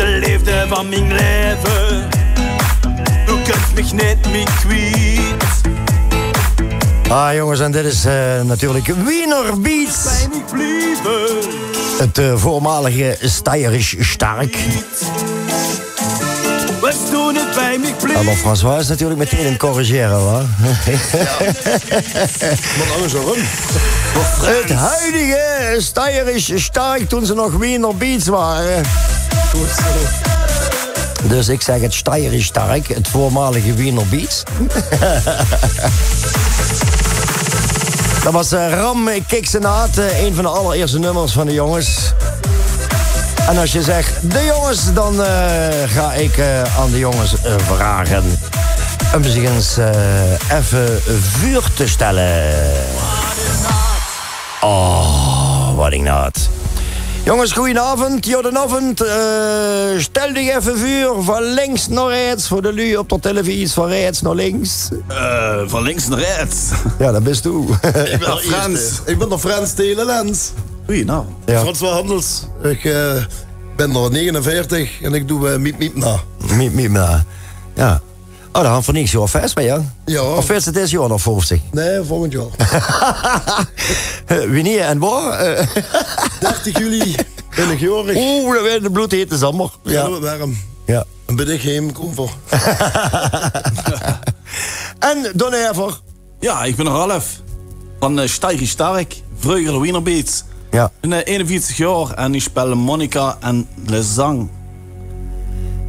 leukste liefde van mijn leven. Du kunt mich niet meer kwijt. Ah jongens, en dit is natuurlijk Wiener Beats. Bij mij blijven. Het voormalige Steyrisch Stark. Was toen het bij mij blijven. Maar François is natuurlijk meteen in het corrigeren, hoor. Wat anders zo run. Het huidige Steyrisch Stark toen ze nog Wiener Beats waren. Dus ik zeg het Steyrisch Stark, het voormalige Wiener Beats. Dat was Ram Kiksenaat, een van de allereerste nummers van de jongens. En als je zegt de jongens, dan ga ik aan de jongens vragen om zich eens even vuur te stellen. Oh, wat een naad. Jongens, goedenavond, jodenavond. Stel dich even vuur van links naar rechts voor de lui op de televisie, van rechts naar links. Van links naar rechts. Ja, dat bist u. Ik ben Frans. Ik ben de Frans Telelens. Oei, nou. Ja. François Handels. Ik ben er 49 en ik doe miep na. Miep na. Ja. Oh, daar gaan we niks jaar vast bij, ja? Ja. Of is het deze jaar nog 50? Nee, volgend jaar. Wanneer en waar? 30 juli ben ik jorig. Oeh, dat werd de bloedhete zomer. Ja, dat warm. Ja. Dan ben ik geen komver. En Don Ever. Ja, ik ben Ralf. Van Steyrisch Stark. Vroeger Wiener Beats. Ja. Ik ben 41 jaar en ik speel Monica en Le Zang.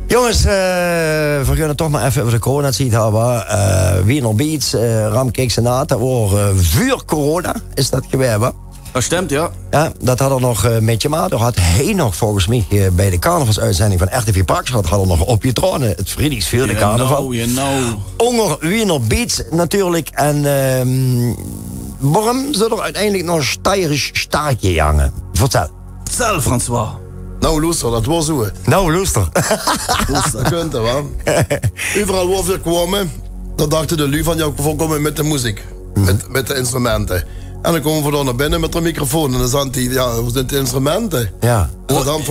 Jongens, we gaan het toch maar even over de corona-tijd hebben. Wiener Beats, Ram Kiksenaat, dat was vuur corona, is dat geweest, hè? Dat stemt, ja. Ja, dat had er nog met je maat. Had hij nog volgens mij bij de carnavalsuitzending van RTV Parkstad had er nog op je tronen het Friedrichsvuur de carnaval. Onder Wiener Beats natuurlijk. En waarom zou er uiteindelijk nog Steyrisch Starkje hangen? Vertel. Vertel, François. Nou, luister, dat was zo. Nou, luister. Dat kunt er wel. Overal waar we kwamen, dan dachten de lui van, ja, we komen met de muziek. Met de instrumenten. En dan komen we dan naar binnen met de microfoon. En dan zijn die, ja, dat zijn de instrumenten. Ja.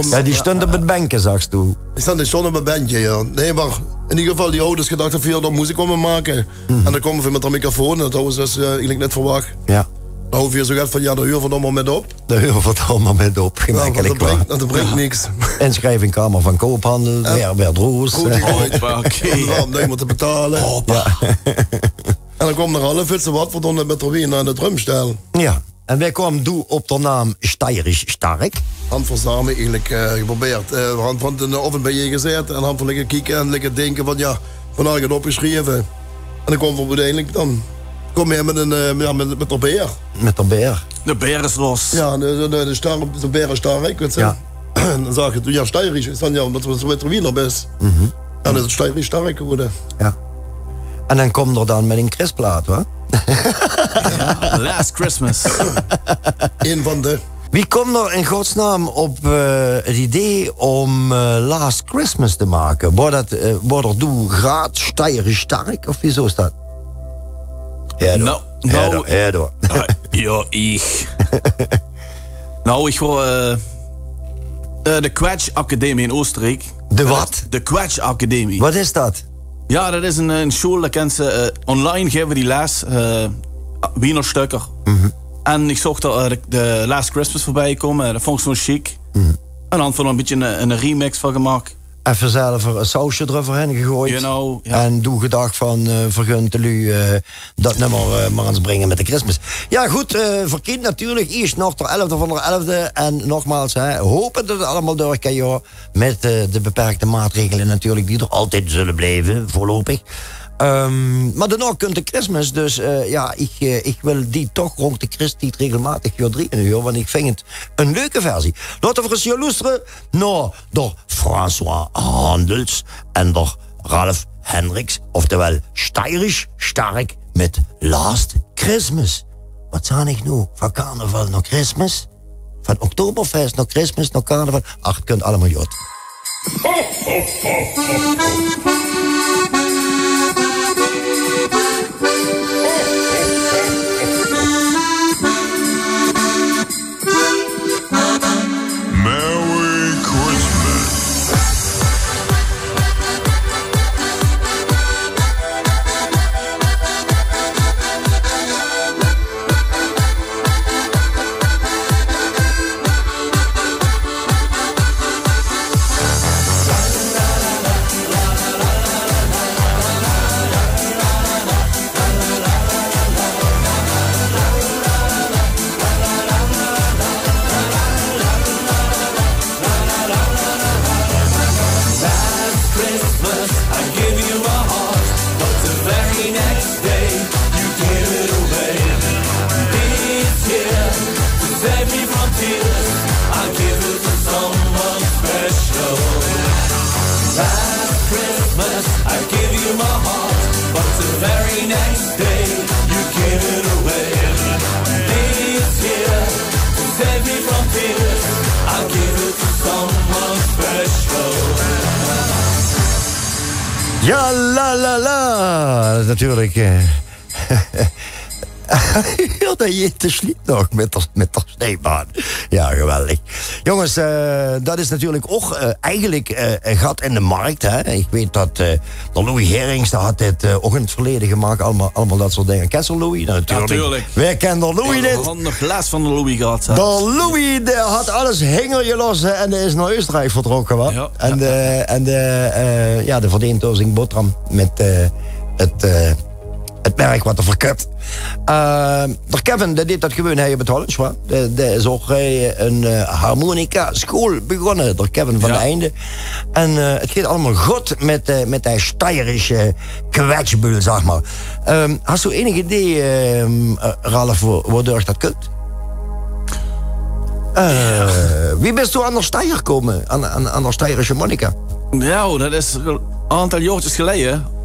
Ja, die stonden op het bankje, zag toen. Die staan schon op een bandje, ja. Nee, maar in ieder geval, die ouders gedacht dat we hier muziek komen maken. En dan komen we met de microfoon. En dat hadden ze dus eigenlijk net verwacht. Ja. Dan hoef je zo van, ja, daar huren we dan maar met op. Daar huren we het allemaal met op. Gemakkelijk ja, dat brengt niks. Inschrijving Kamer van Koophandel, Herbert Roos. Goed, en dan te betalen. Ja. En dan komt er alle vitsen wat voor dan met de wien aan de drumstel. Ja. En wij kwamen toe op de naam Steyrisch Stark. Hand van samen eigenlijk geprobeerd. Hand van de oven bij je gezet en hand van lekker kijken en lekker denken van ja, vandaag het opgeschreven. En dan komt we uiteindelijk dan. Kom je met de beer. Met de beer. De beer is los. Ja, de beer is sterk, weet je. Ja. En dan zeg je, ja, Steyrisch is dan ja, omdat we met de wiener best. En dan is het Steyrisch sterk geworden. Ja. En dan komt er dan met een Christplaat, hoor. Ja, Last Christmas. Eén van de. Wie komt er in godsnaam op het idee om Last Christmas te maken? Wordt er doe graad Steyrisch Stark of wieso is dat? Ja, ik. Nou, ik wil de Quatsch Academie in Oostenrijk. De wat? De Quatsch Academie. Wat is dat? Ja, dat is een school, dat kent ze online geven die les, Wiener stukken. En ik zag er de Last Christmas voorbij komen, dat vond ik zo chic. En dan van een beetje een remix van gemaakt. Even zelf een sausje eroverheen gegooid. You know, ja. En doe gedacht van vergunt u dat nummer maar eens brengen met de Christmas. Ja goed, verkind natuurlijk eerst nog de 11e van de 11e. En nogmaals, hopen dat het allemaal door kan, joh. Met de beperkte maatregelen natuurlijk die er altijd zullen blijven, voorlopig. Maar daarna kunt de Christmas, dus ja, ik wil die toch rond de Christtijd regelmatig weer drieën, want ik vind het een leuke versie. Laten we eens hier luisteren naar door François Handels en door Ralf Hendricks, oftewel Steyrisch Stark met Last Christmas. Wat zei ik nu? Van carnaval naar Christmas? Van Oktoberfest naar Christmas naar carnaval? Ach, het kunt allemaal jod. here to save me from tears. I'll give it to someone special. Last Christmas I gave you my heart, but the very next day you gave it away. This year to save me from tears, I'll give it to someone special. Ja, la la la. Natuurlijk. Ja, dat je te sliep nog met de sneeuwbaan. Ja, geweldig. Jongens, dat is natuurlijk ook eigenlijk een gat in de markt. Hè? Ik weet dat de Louis Herrings, dat had dit ook in het verleden gemaakt. Allemaal dat soort dingen. Ken je Louis? Nou, natuurlijk. Natuurlijk. Wij kennen de Louis dit. We hadden nog les van de Louis gehad. De Louis die had alles hingerje los en die is naar Oostenrijk vertrokken. Wat? Ja. En de verdient door zijn boterham met het merk wat er verkoopt. De Kevin, die deed dat gewoon hij op het Hollands. Dat is ook een harmonica school begonnen. De Kevin van de Einde. En het gaat allemaal goed met die Steirische kwetsbul, zeg maar. Hast u enig idee, Ralf, waardoor dat kunt? Wie bist u aan de Steier gekomen? Aan de Steirische monica? Ja, dat is een aantal jaartjes geleden.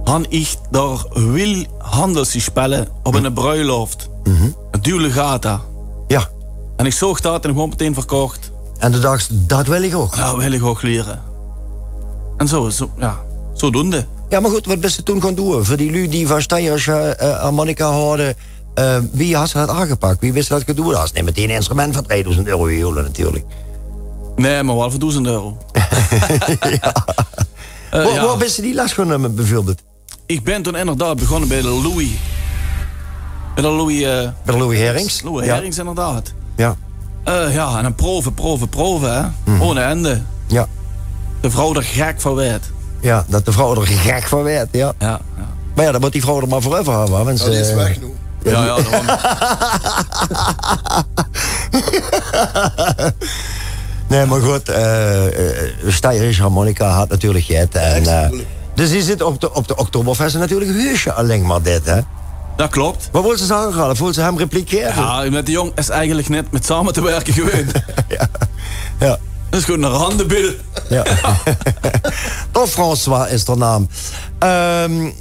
Han ik daar wil handels spelen op een bruiloft. Een duurde gata. Ja. En ik zag dat en gewoon meteen verkocht. En de dacht, dat wil ik ook. Nou, wil ik ook leren. En zodoende. Ja, maar goed, wat bist u toen gaan doen? Voor die lui die van Steirische harmonica hadden, wie had ze dat aangepakt? Wie wist dat gedaan? Dat is niet meteen een instrument van 3000 euro geholen natuurlijk. Nee, maar wel voor 1000 euro. Waar bist u die les genomen bijvoorbeeld? Ik ben toen inderdaad begonnen bij de Louis. Bij de Louis Herrings? Louis Herrings, inderdaad. Ja. En dan proeven, hè. Ohne ende. Ja. De vrouw er gek van werd. Ja, dat de vrouw er gek van werd, ja. Ja. Maar ja, dan moet die vrouw er maar voor even hebben. Want die is weg nu. Ja, Nee, maar goed, Steirische harmonica had natuurlijk het. Dus die zit op de Oktoberfest natuurlijk een huisje alleen maar dit, hè? Dat klopt. Wat wil ze zeggen, Ralf? Wil ze hem repliceren? Ja, met de jong is eigenlijk net met samen te werken gewoon. Ja. Dat is gewoon naar handen binnen. Ja. Toch François is de naam.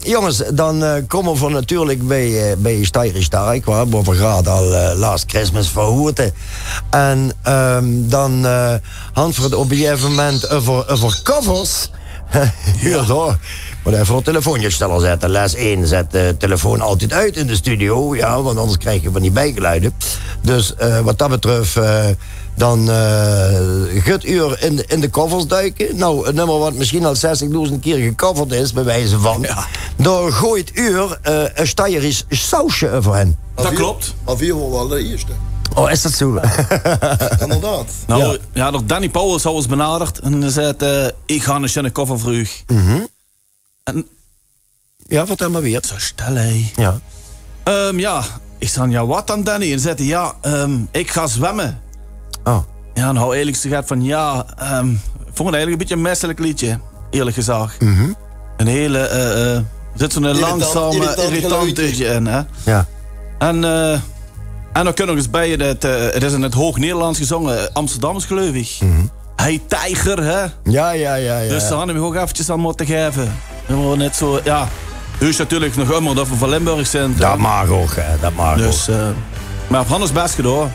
Jongens, dan komen we natuurlijk bij Steirisch Stark, waar we gaan al Last Christmas verhoorden. En dan hand voor het op een gegeven moment over covers. Hier zo. Maar even een telefoontje stellen zetten. Les 1 zet de telefoon altijd uit in de studio. Ja, want anders krijg je van die bijgeluiden. Dus wat dat betreft, dan gaat u in de covers duiken. Nou, een nummer wat misschien al 60.000 keer gecoverd is, bij wijze van. Ja. Daar gooit u een Steirisch sausje over hen. Dat klopt. Maar wie horen wel de eerste? Oh, is dat zo? Inderdaad. Nou, ja, door Danny Pauwels had ons benaderd. En hij zei, ik ga een koffer vroeg. En ja, vertel maar weer. zo stel hé. Ja. Ik zei, ja, wat dan Danny? En zei hij, ik ga zwemmen. Oh. Ja, nou eerlijk gezegd van, ik vond het eigenlijk een beetje een misselijk liedje. Eerlijk gezegd. Een hele, zit zo'n langzame, irritantje in, hè. Ja. En dan kunnen we eens bij het is in het Hoog-Nederlands gezongen, Amsterdams geloof ik. Hey tijger, hè? Ja. Dus daar hadden we ook eventjes aan moeten geven. We net zo, ja. Dus natuurlijk nog immer dat we van Limburg zijn. Dat mag ook, hè. Dat mag dus, ook. maar op Hannes best gedaan.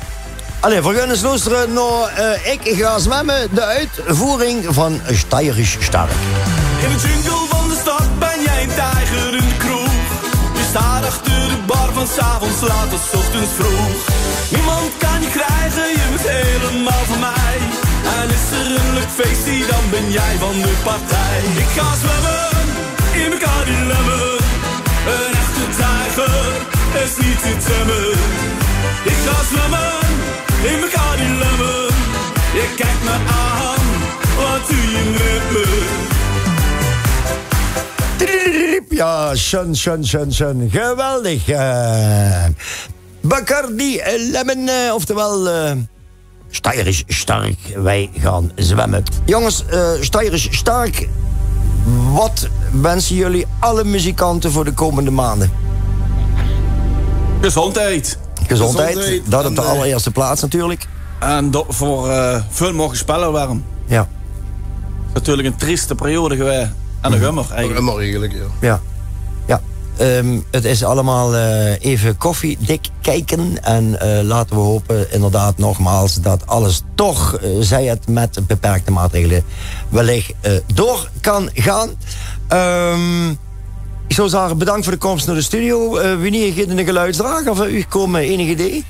Allee, we gaan eens luisteren naar Ik ga zwemmen, de uitvoering van Steirisch Stark. In de jungle van de stad ben jij een tijger in de kroeg. Je staat achter de bar van 's avonds laat tot 's ochtends vroeg. Niemand kan je krijgen, je bent helemaal van mij. En is er een leuk feestje, dan ben jij van de partij. Ik ga zwemmen in elkaar die lemmen. Een echte tijger is niet te temmen. Ik ga zwemmen in elkaar die lemmen. Je kijkt me aan, wat doe je met me? Ja, schön. Geweldig. Bacardi Lemon, oftewel Steirisch Stark. Wij gaan zwemmen. Jongens, Steirisch Stark, wat wensen jullie alle muzikanten voor de komende maanden? Gezondheid. Gezondheid, dat op de allereerste plaats natuurlijk. En voor veel mogen spelen waren. Ja. Natuurlijk een trieste periode geweest. En een gummer eigenlijk. Eigenlijk, ja. Ja. Het is allemaal even koffiedik kijken. En laten we hopen inderdaad nogmaals dat alles toch, zij het met beperkte maatregelen, wellicht door kan gaan. Ik zou zeggen, bedankt voor de komst naar de studio. Wanneer gaat een geluidsdrager van u komen? Enig idee?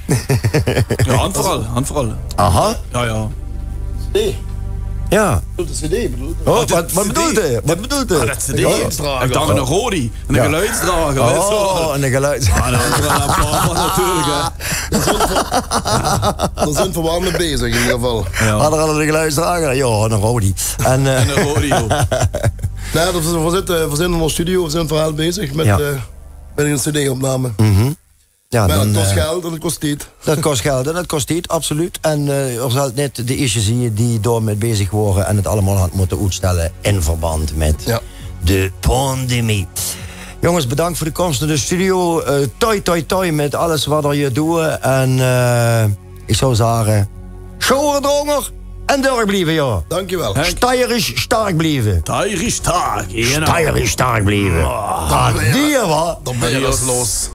Ja, hand vooral. Aha. Ja. Nee. Ja. De CD bedoelt. Oh, wat bedoelt hij? Wat bedoelt hij? Dat CD. Ik dacht een Rodi. En een geluidsdrager. Oh, en een geluidsdrager. Ja, dat is wel een paar natuurlijk, hè. Daar zijn we wel mee bezig in ieder geval. Hadden er al een geluidsdrager? Ja, een Rodi. En een Rodi, joh. Nee, we zijn in ons studio, we zijn vooral bezig met een CD-opname. ja, maar dan, dat kost geld en dat kost tijd. Dat kost geld en dat kost tijd, absoluut. En er zijn net de issues hier die door met bezig worden en het allemaal had moeten uitstellen in verband met de pandemie. Jongens, bedankt voor de komst naar de studio. Toi met alles wat er je doet. En ik zou zeggen, schoorendronger en door blijven, ja. Dankjewel. Steyrisch sterk blijven. Steyrisch sterk. Steyrisch sterk blijven. Dat die wat. Dan ben je los.